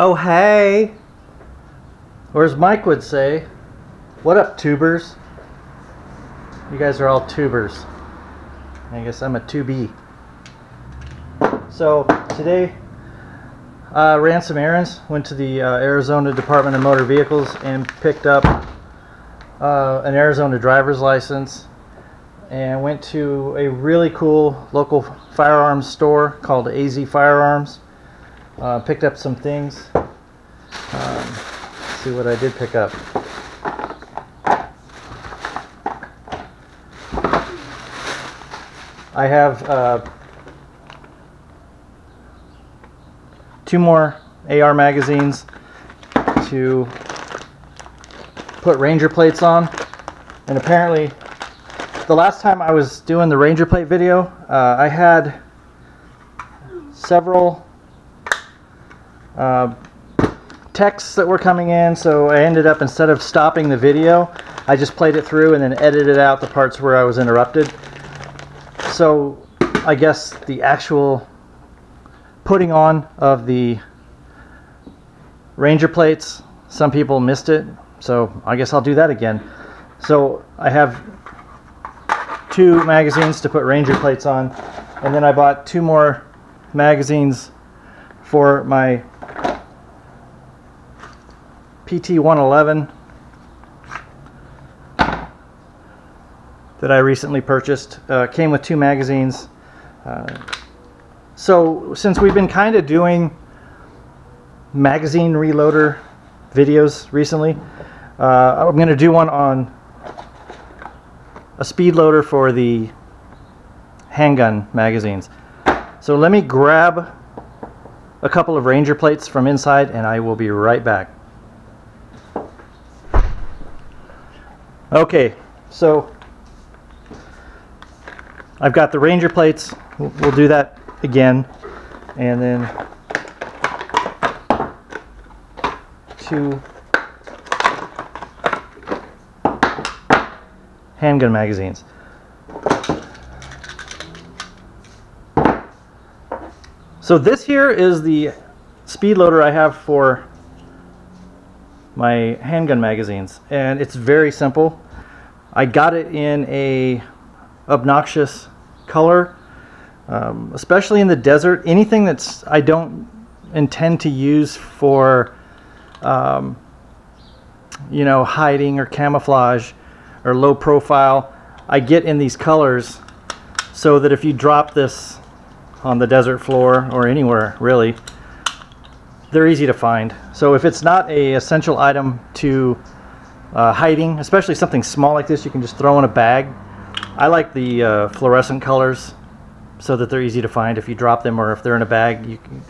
Oh, hey! Or as Mike would say, what up, tubers? You guys are all tubers. I guess I'm a 2B. So, today, ran some errands, went to the Arizona Department of Motor Vehicles and picked up an Arizona driver's license, and went to a really cool local firearms store called AZ Firearms. Picked up some things. Let's see what I did pick up. I have 2 more AR magazines to put Ranger plates on, and apparently the last time I was doing the Ranger plate video, I had several texts that were coming in, so I ended up, instead of stopping the video, I just played it through and then edited out the parts where I was interrupted. So I guess the actual putting on of the Ranger plates, some people missed it, so I guess I'll do that again. So I have 2 magazines to put Ranger plates on, and then I bought 2 more magazines for my PT-111 that I recently purchased. Came with 2 magazines. So since we've been kind of doing magazine reloader videos recently, I'm going to do one on a speed loader for the handgun magazines. So let me grab a couple of Ranger plates from inside and I will be right back. Okay, so I've got the Ranger plates. We'll do that again, and then 2 handgun magazines. So this here is the speed loader I have for my handgun magazines, and it's very simple. I got it in a obnoxious color, especially in the desert. Anything that's I don't intend to use for you know, hiding or camouflage or low profile, I get in these colors so that if you drop this on the desert floor or anywhere really, they're easy to find. So if it's not a essential item to hiding, especially something small like this you can just throw in a bag, I like the fluorescent colors so that they're easy to find if you drop them, or if they're in a bag. You can,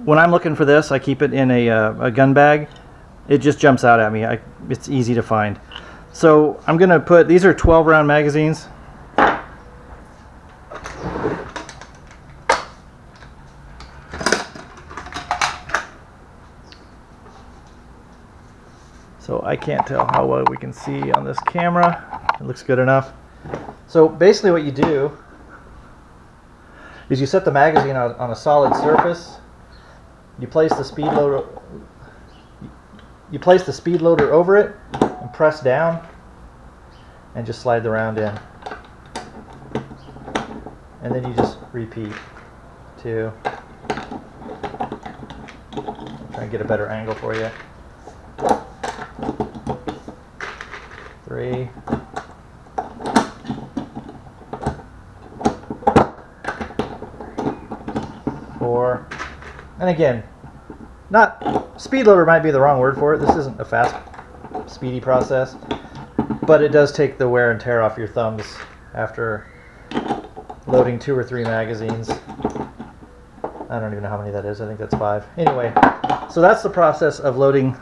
when I'm looking for this, I keep it in a gun bag. It just jumps out at me. It's easy to find. So I'm gonna put, these are 12 round magazines. So I can't tell how well we can see on this camera. It looks good enough. So basically what you do is you set the magazine on a solid surface. You place the speed loader over it and press down and just slide the round in. And then you just repeat. 2. Try and get a better angle for you. 3. 4. And again, speed loader might be the wrong word for it. This isn't a fast, speedy process, but it does take the wear and tear off your thumbs after loading 2 or 3 magazines. I don't even know how many that is. I think that's 5. Anyway, so that's the process of loading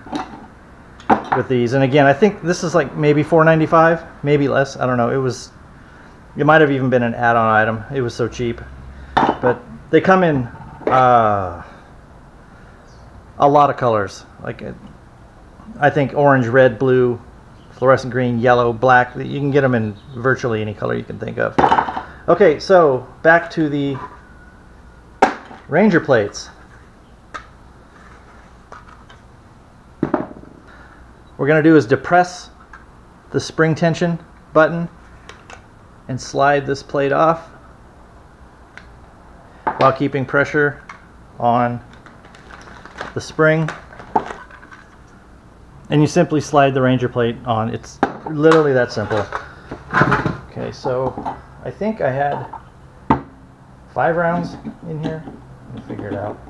with these. And again, I think this is like maybe $4.95, maybe less. I don't know. It might have even been an add-on item. It was so cheap. But they come in a lot of colors. Like I think orange, red, blue, fluorescent green, yellow, black. You can get them in virtually any color you can think of. Okay, so back to the Ranger plates. we're going to do is depress the spring tension button and slide this plate off while keeping pressure on the spring. And you simply slide the Ranger plate on. It's literally that simple. Okay, so I think I had 5 rounds in here. Let me figure it out.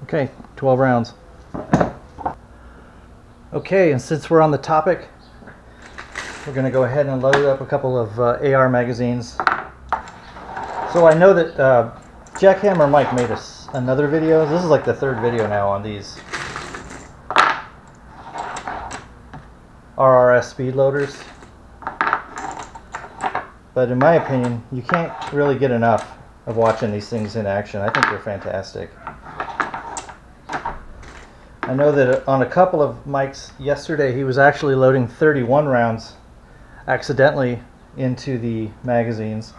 Okay, 12 rounds. Okay, and since we're on the topic, we're going to go ahead and load up a couple of AR magazines. So I know that Jackhammer Mike made us another video. This is like the 3rd video now on these RRS speed loaders. But in my opinion, you can't really get enough of watching these things in action. I think they're fantastic. I know that on a couple of mics yesterday, he was actually loading 31 rounds accidentally into the magazines.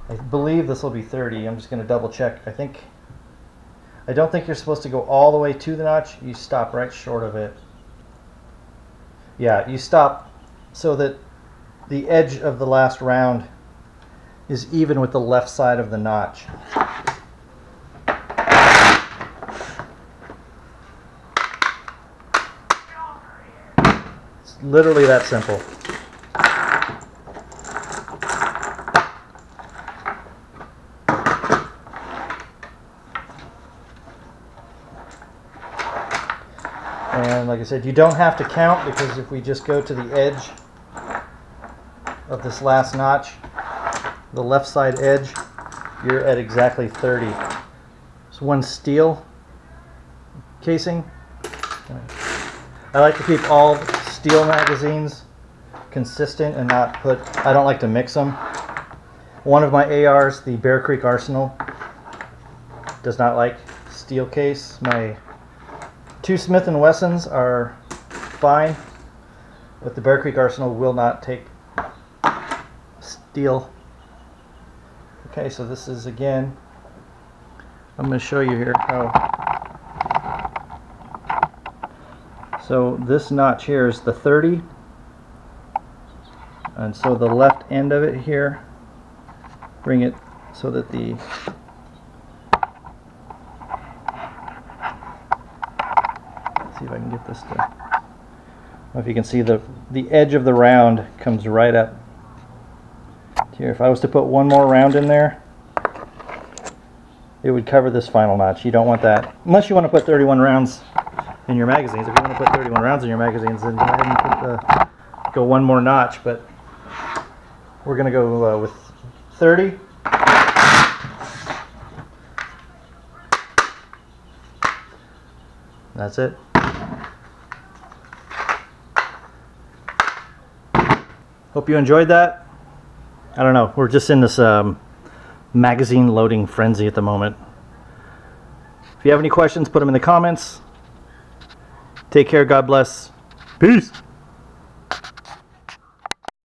I believe this will be 30. I'm just going to double check. I don't think you're supposed to go all the way to the notch. You stop right short of it. Yeah, you stop so that the edge of the last round is even with the left side of the notch. It's literally that simple. And like I said, you don't have to count, because if we just go to the edge of this last notch, the left side edge, you're at exactly 30. It's one steel casing. I like to keep all steel magazines consistent and not put, I don't like to mix them. One of my ARs, the Bear Creek Arsenal, does not like steel case. My 2 Smith & Wessons are fine, but the Bear Creek Arsenal will not take steel. Okay, so this is, again, I'm going to show you here how. So this notch here is the 30, and so the left end of it here, bring it so that the see if I can get this to, I don't know if you can see the edge of the round comes right up here. If I was to put one more round in there, it would cover this final notch. You don't want that unless you want to put 31 rounds in your magazines. If you want to put 31 rounds in your magazines, then go ahead and put go one more notch, but we're going to go with 30. That's it. Hope you enjoyed that. I don't know, we're just in this magazine loading frenzy at the moment. If you have any questions, put them in the comments. Take care, God bless. Peace.